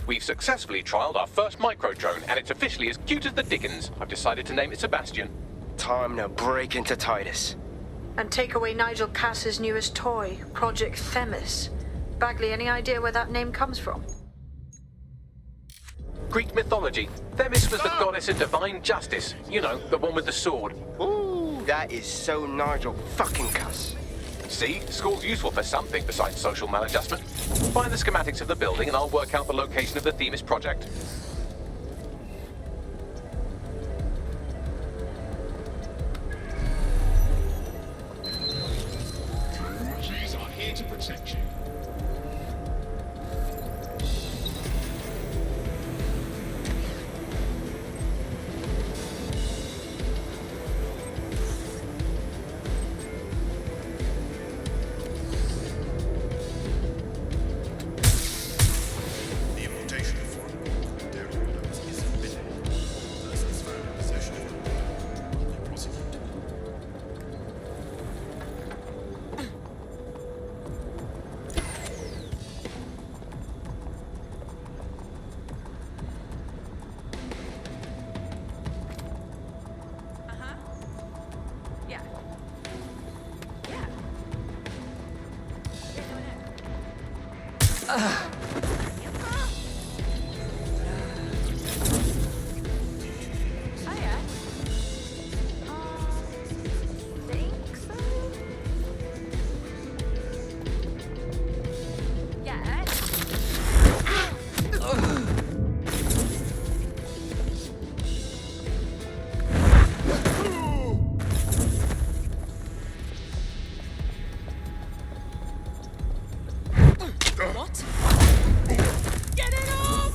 We've successfully trialed our first micro-drone, and it's officially as cute as the dickens. I've decided to name it Sebastian. Time to break into Titus. And take away Nigel Cass's newest toy, Project Themis. Bagley, any idea where that name comes from? Greek mythology. Themis was the goddess of divine justice. You know, the one with the sword. Ooh, that is so Nigel fucking Cass. See, school's useful for something besides social maladjustment. Find the schematics of the building and I'll work out the location of the Themis project. Trees are here to protect you. The importation of foreign material weapons is forbidden. Persons found in possession of them will be prosecuted. Yeah. Yeah. Oh yeah. Think so? Yeah. What? Get it off!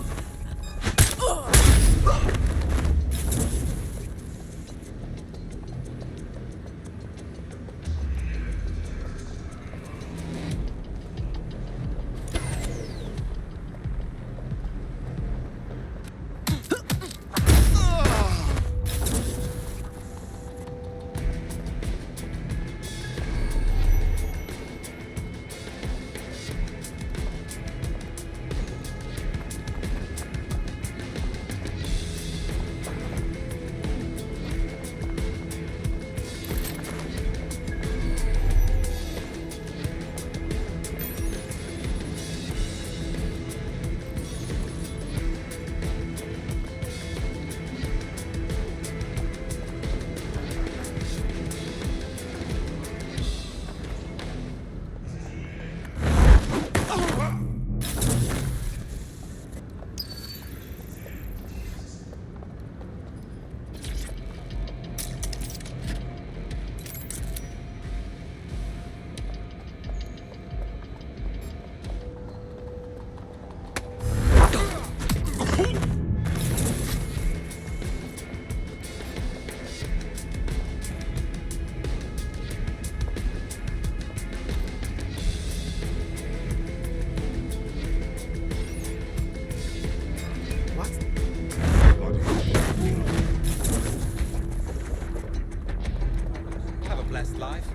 Have a blessed life.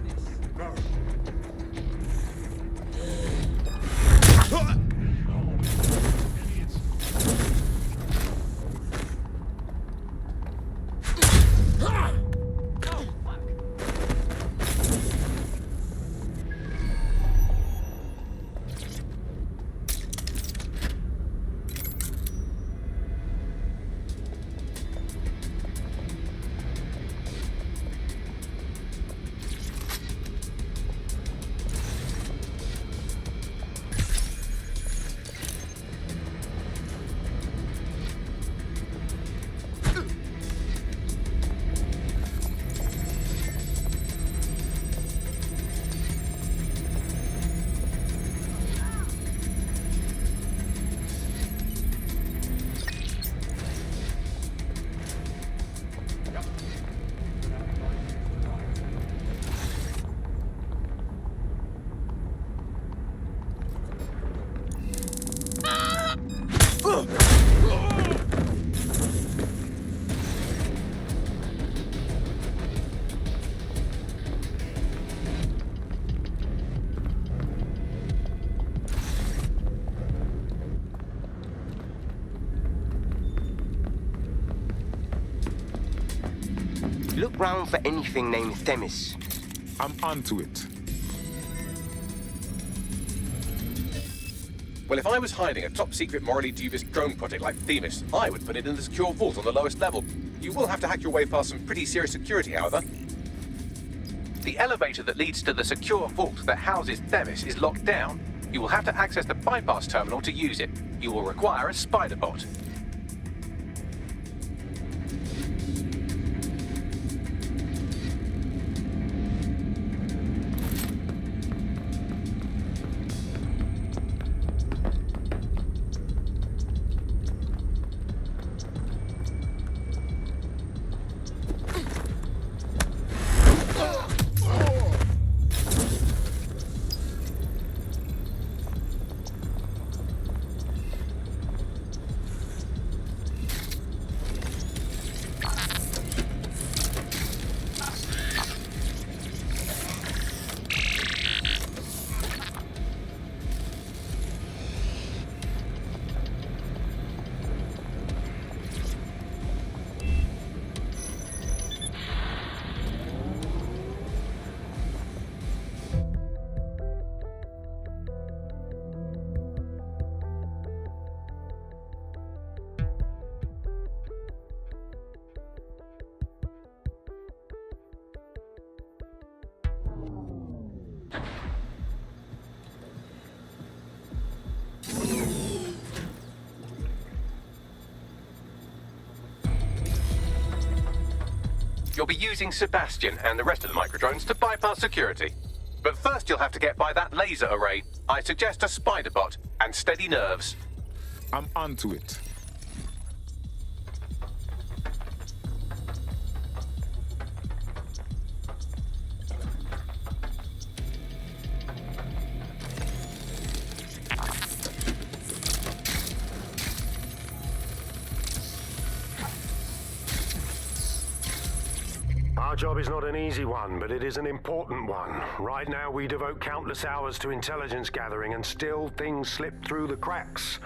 Look round for anything named Themis. I'm onto it. Well, if I was hiding a top-secret, morally dubious drone project like Themis, I would put it in the secure vault on the lowest level. You will have to hack your way past some pretty serious security, however. The elevator that leads to the secure vault that houses Themis is locked down. You will have to access the bypass terminal to use it. You will require a spider bot. You'll be using Sebastian and the rest of the microdrones to bypass security. But first you'll have to get by that laser array. I suggest a spider bot and steady nerves. I'm onto it. Our job is not an easy one, but it is an important one. Right now we devote countless hours to intelligence gathering and still things slip through the cracks.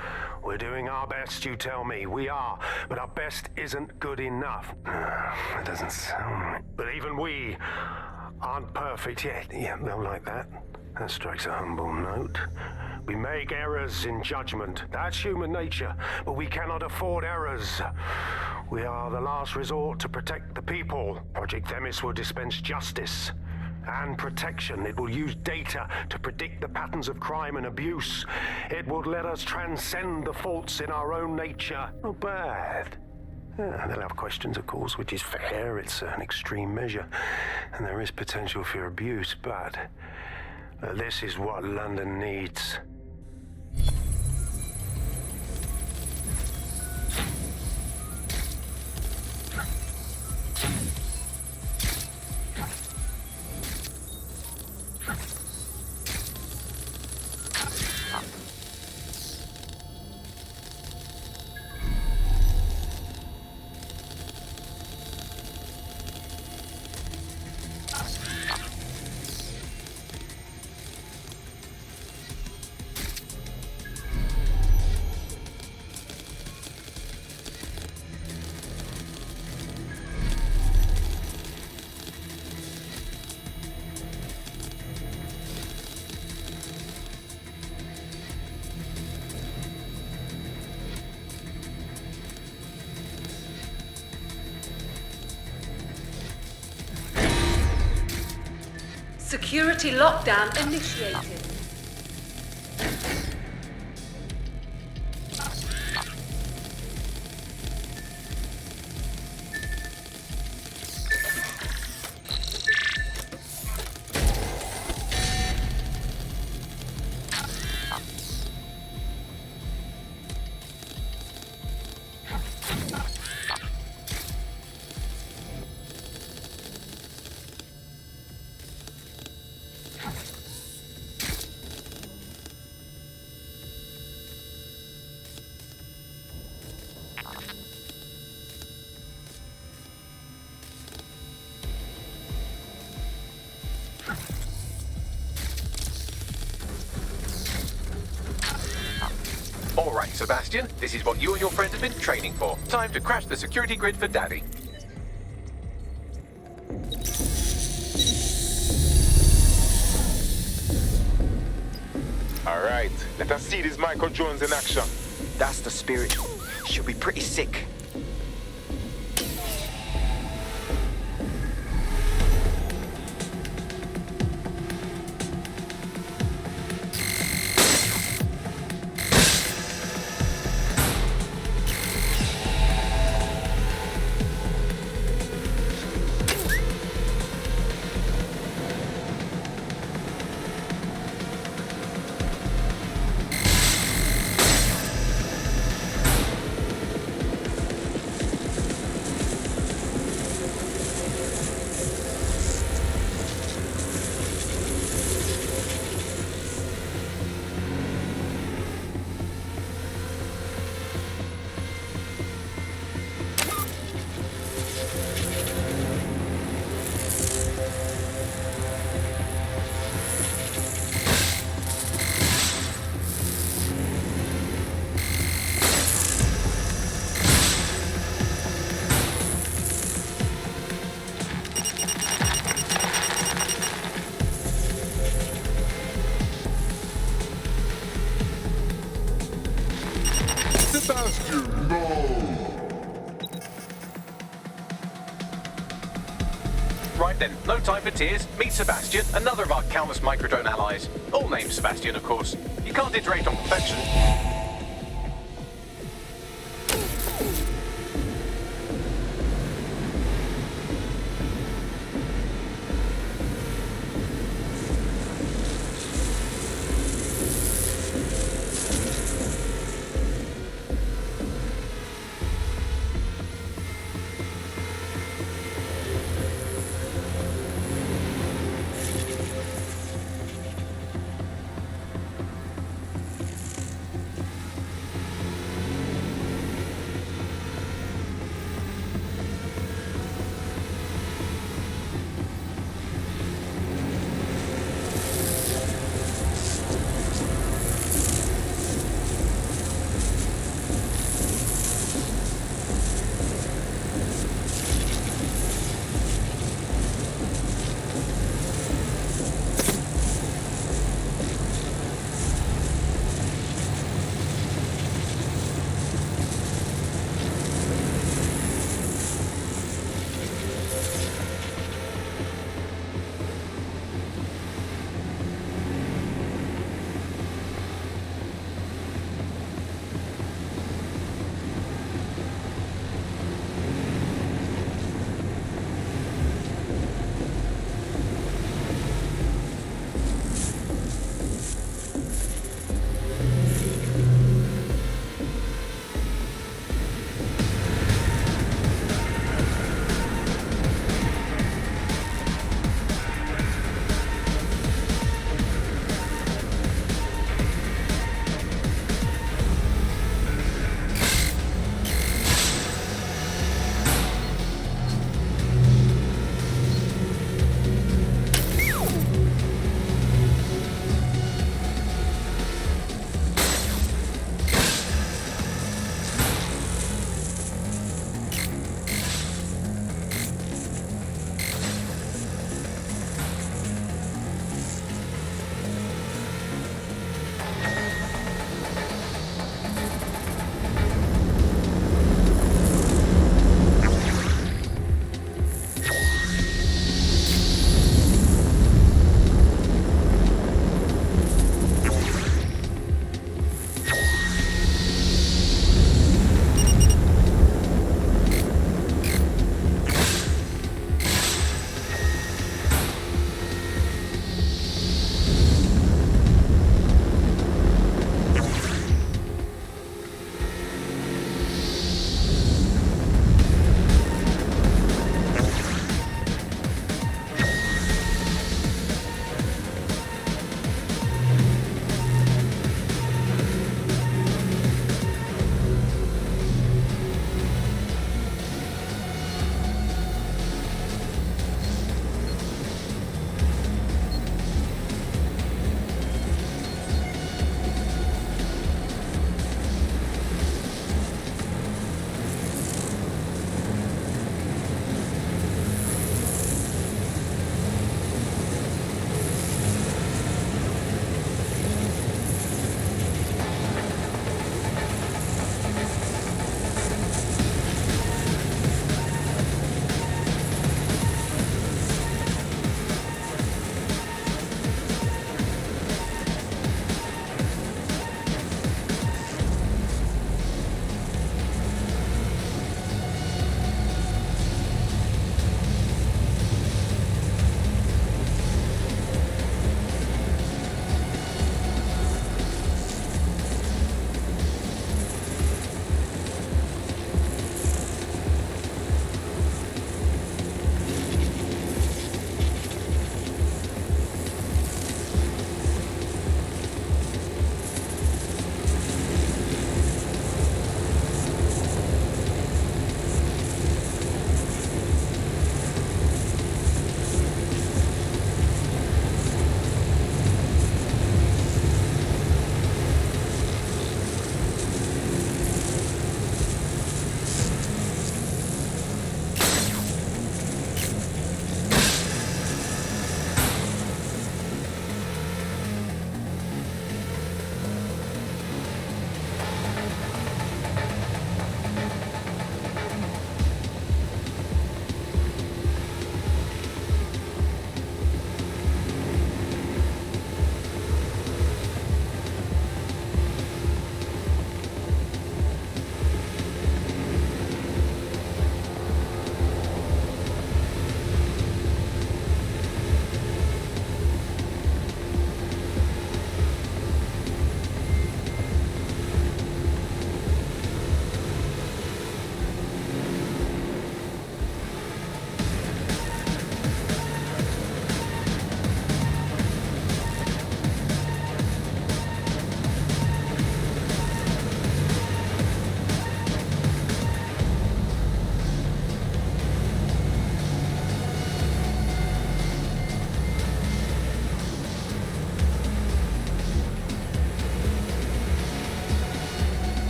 We're doing our best, you tell me. We are, but our best isn't good enough. That doesn't sound right. But even we aren't perfect yet. Yeah, no, like that. That strikes a humble note. We make errors in judgment. That's human nature, but we cannot afford errors. We are the last resort to protect the people. Project Themis will dispense justice and protection. It will use data to predict the patterns of crime and abuse. It will let us transcend the faults in our own nature. Not bad. They'll have questions, of course, which is fair. It's an extreme measure, and there is potential for abuse, but this is what London needs. Security lockdown initiated. All right, Sebastian, this is what you and your friends have been training for. Time to crash the security grid for Daddy. All right, let us see these micro drones in action. That's the spirit. She'll be pretty sick. Sebastian, no! Right then, no time for tears. Meet Sebastian, another of our countless microdrone allies. All named Sebastian, of course. You can't iterate on perfection.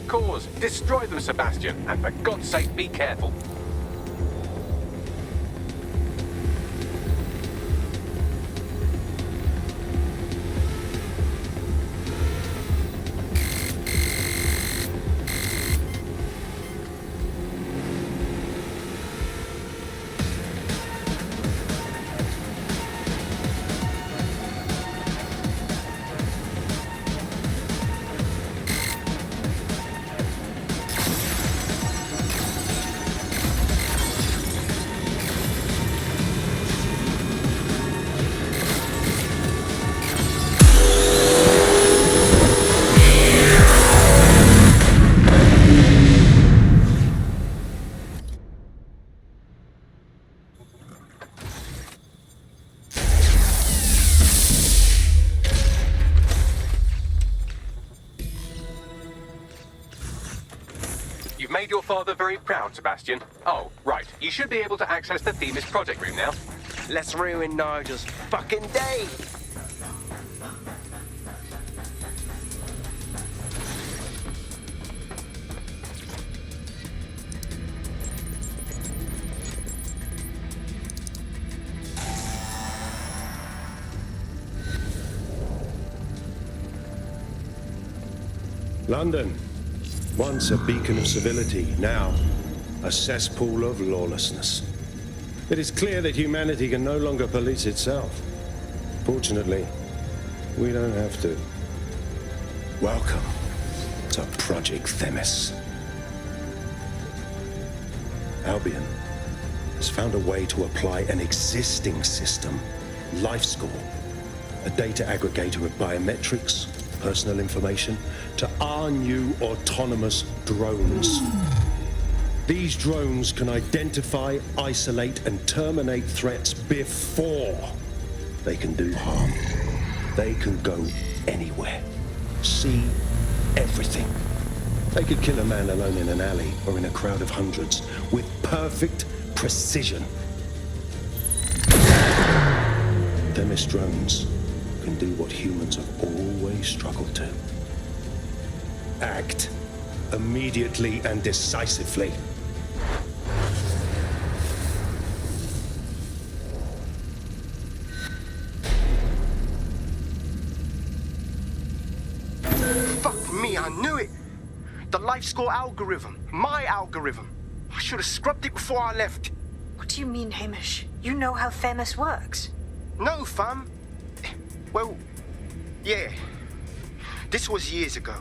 cause. Destroy them, Sebastian, and for God's sake, be careful. You've made your father very proud, Sebastian. Oh, right. You should be able to access the Themis project room now. Let's ruin Nigel's fucking day. London, once a beacon of civility, now a cesspool of lawlessness. It is clear that humanity can no longer police itself. Fortunately, we don't have to. Welcome to Project Themis. Albion has found a way to apply an existing system, LifeScore, a data aggregator of biometrics, personal information, to our new autonomous drones. These drones can identify, isolate, and terminate threats before they can do harm. They can go anywhere, see everything. They could kill a man alone in an alley or in a crowd of hundreds with perfect precision. Themis drones can do what humans have always struggled to. Act immediately and decisively. Fuck me, I knew it. The LifeScore algorithm. My algorithm. I should have scrubbed it before I left. What do you mean, Hamish? You know how Themis works. No, fam. Well, yeah. This was years ago.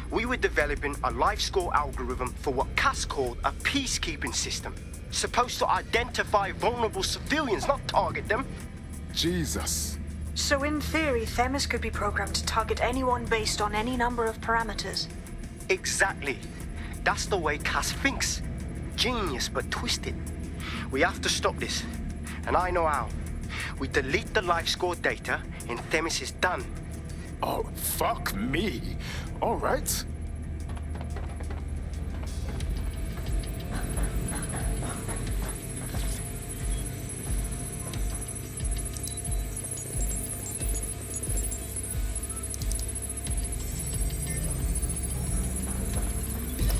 We were developing a LifeScore algorithm for what Cass called a peacekeeping system. Supposed to identify vulnerable civilians, not target them. Jesus. So in theory, Themis could be programmed to target anyone based on any number of parameters. Exactly. That's the way Cass thinks. Genius, but twisted. We have to stop this. And I know how. We delete the LifeScore data and Themis is done. Oh, fuck me. All right.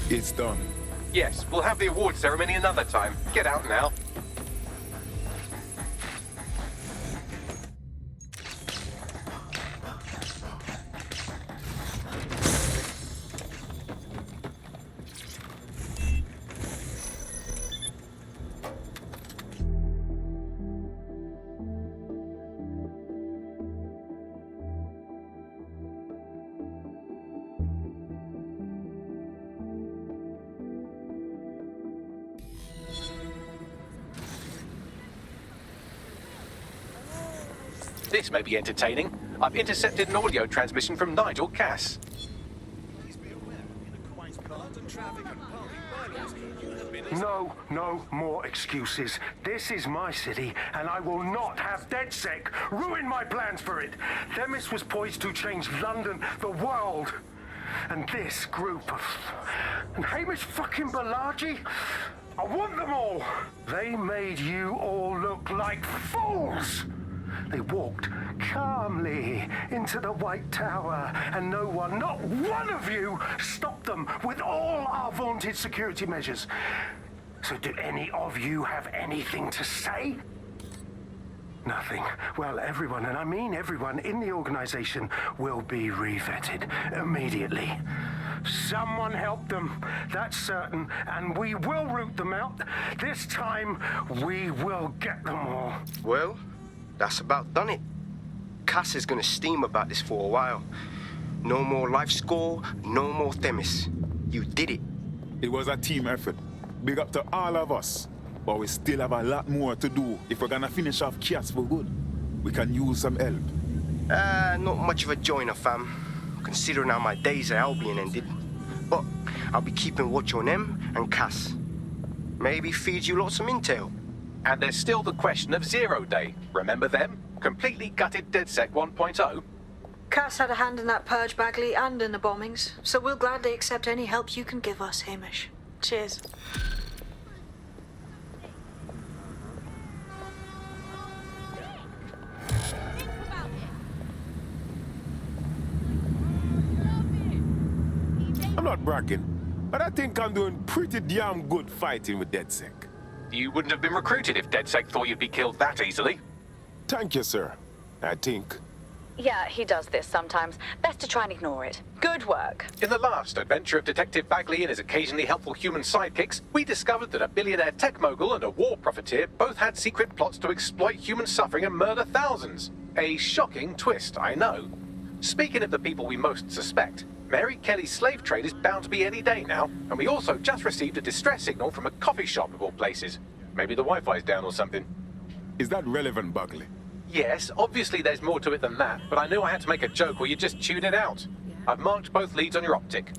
It's done. Yes, we'll have the award ceremony another time. Get out now. This may be entertaining. I've intercepted an audio transmission from Nigel Cass. No more excuses. This is my city, and I will not have DedSec ruin my plans for it. Themis was poised to change London, the world. And this group of... And Hamish fucking Balaji? I want them all. They made you all look like fools. They walked calmly into the White Tower, and no one, not one of you, stopped them with all our vaunted security measures. So do any of you have anything to say? Nothing. Well, everyone, and I mean everyone in the organization, will be revetted immediately. Someone help them, that's certain, and we will root them out. This time, we will get them all. Well, that's about done it. Cass is gonna steam about this for a while. No more life score, no more Themis. You did it. It was a team effort. Big up to all of us. But we still have a lot more to do if we're gonna finish off Kias for good. We can use some help. Not much of a joiner, fam. Considering how my days at Albion ended. But I'll be keeping watch on them and Cass. Maybe feed you lots of intel. And there's still the question of Zero Day. Remember them? Completely gutted DedSec 1.0. Cass had a hand in that purge, Bagley, and in the bombings, so we'll gladly accept any help you can give us, Hamish. Cheers. I'm not bragging, but I think I'm doing pretty damn good fighting with DedSec. You wouldn't have been recruited if DedSec thought you'd be killed that easily. Thank you, sir. I think. Yeah, he does this sometimes. Best to try and ignore it. Good work. In the last adventure of Detective Bagley and his occasionally helpful human sidekicks, we discovered that a billionaire tech mogul and a war profiteer both had secret plots to exploit human suffering and murder thousands. A shocking twist, I know. Speaking of the people we most suspect, Mary Kelly's slave trade is bound to be any day now, and we also just received a distress signal from a coffee shop of all places. Maybe the Wi-Fi's down or something. Is that relevant, Bagley? Yes, obviously there's more to it than that, but I knew I had to make a joke or you'd just tune it out. I've marked both leads on your optic.